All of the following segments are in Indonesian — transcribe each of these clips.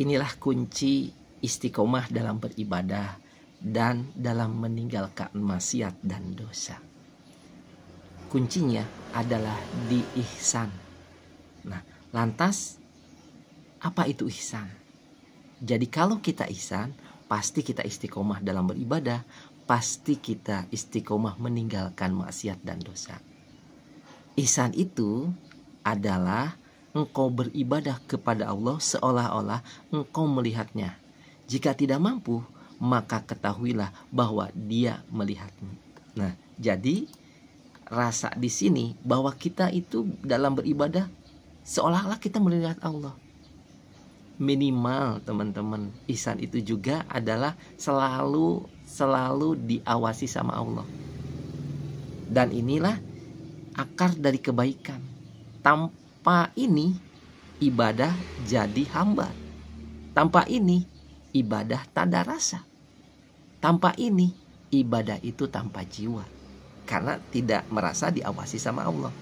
Inilah kunci istiqomah dalam beribadah dan dalam meninggalkan maksiat dan dosa. Kuncinya adalah di ihsan. Nah, lantas apa itu ihsan? Jadi kalau kita ihsan, pasti kita istiqomah dalam beribadah, pasti kita istiqomah meninggalkan maksiat dan dosa. Ihsan itu adalah engkau beribadah kepada Allah seolah-olah engkau melihatnya. Jika tidak mampu, maka ketahuilah bahwa Dia melihatmu. Nah, jadi rasa di sini bahwa kita itu dalam beribadah seolah-olah kita melihat Allah. Minimal teman-teman, ihsan itu juga adalah selalu diawasi sama Allah. Dan inilah akar dari kebaikan. Tanpa ini ibadah jadi hambar. Tanpa ini ibadah tak ada rasa. Tanpa ini ibadah itu tanpa jiwa, karena tidak merasa diawasi sama Allah.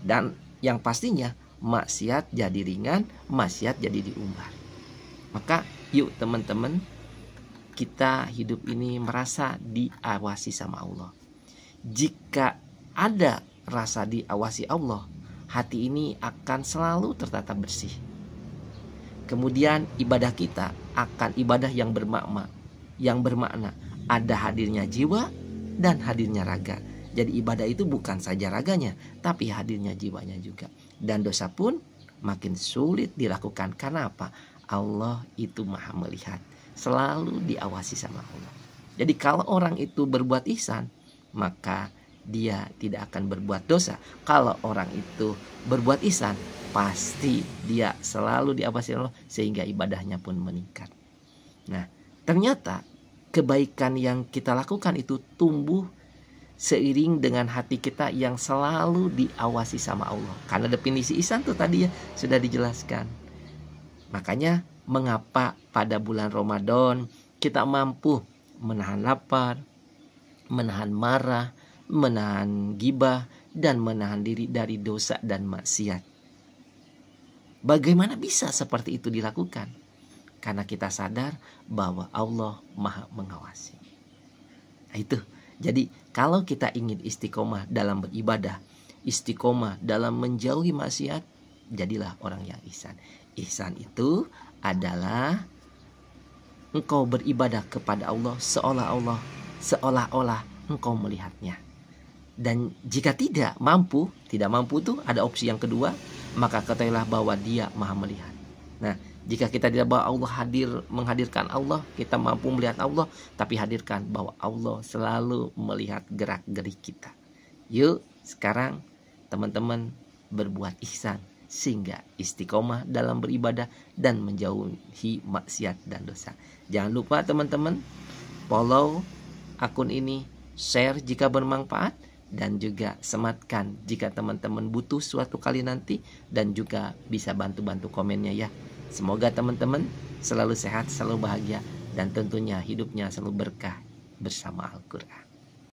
Dan yang pastinya maksiat jadi ringan, maksiat jadi diumbar. Maka yuk teman-teman, kita hidup ini merasa diawasi sama Allah. Jika ada rasa diawasi Allah, hati ini akan selalu tertata bersih. Kemudian ibadah kita akan ibadah yang bermakna, ada hadirnya jiwa dan hadirnya raga. Jadi ibadah itu bukan saja raganya, tapi hadirnya jiwanya juga. Dan dosa pun makin sulit dilakukan. Karena apa? Allah itu maha melihat, selalu diawasi sama Allah. Jadi kalau orang itu berbuat ihsan, maka dia tidak akan berbuat dosa. Kalau orang itu berbuat ihsan, pasti dia selalu diawasi Allah, sehingga ibadahnya pun meningkat. Nah, ternyata kebaikan yang kita lakukan itu tumbuh seiring dengan hati kita yang selalu diawasi sama Allah. Karena definisi ihsan itu tadi ya sudah dijelaskan. Makanya mengapa pada bulan Ramadan kita mampu menahan lapar, menahan marah, menahan gibah, dan menahan diri dari dosa dan maksiat. Bagaimana bisa seperti itu dilakukan? Karena kita sadar bahwa Allah maha mengawasi. Nah, itu. Jadi kalau kita ingin istiqomah dalam beribadah, istiqomah dalam menjauhi maksiat, jadilah orang yang ihsan. Ihsan itu adalah engkau beribadah kepada Allah seolah-olah engkau melihatnya. Dan jika tidak mampu tuh ada opsi yang kedua, maka ketahuilah bahwa Dia maha melihat. Nah, jika kita tidak bahwa Allah menghadirkan Allah, kita mampu melihat Allah, tapi hadirkan bahwa Allah selalu melihat gerak-gerik kita. Yuk sekarang teman-teman berbuat ihsan, sehingga istiqomah dalam beribadah dan menjauhi maksiat dan dosa. Jangan lupa teman-teman follow akun ini, share jika bermanfaat, dan juga sematkan jika teman-teman butuh suatu kali nanti, dan juga bisa bantu-bantu komennya ya. Semoga teman-teman selalu sehat, selalu bahagia, dan tentunya hidupnya selalu berkah bersama Al-Quran.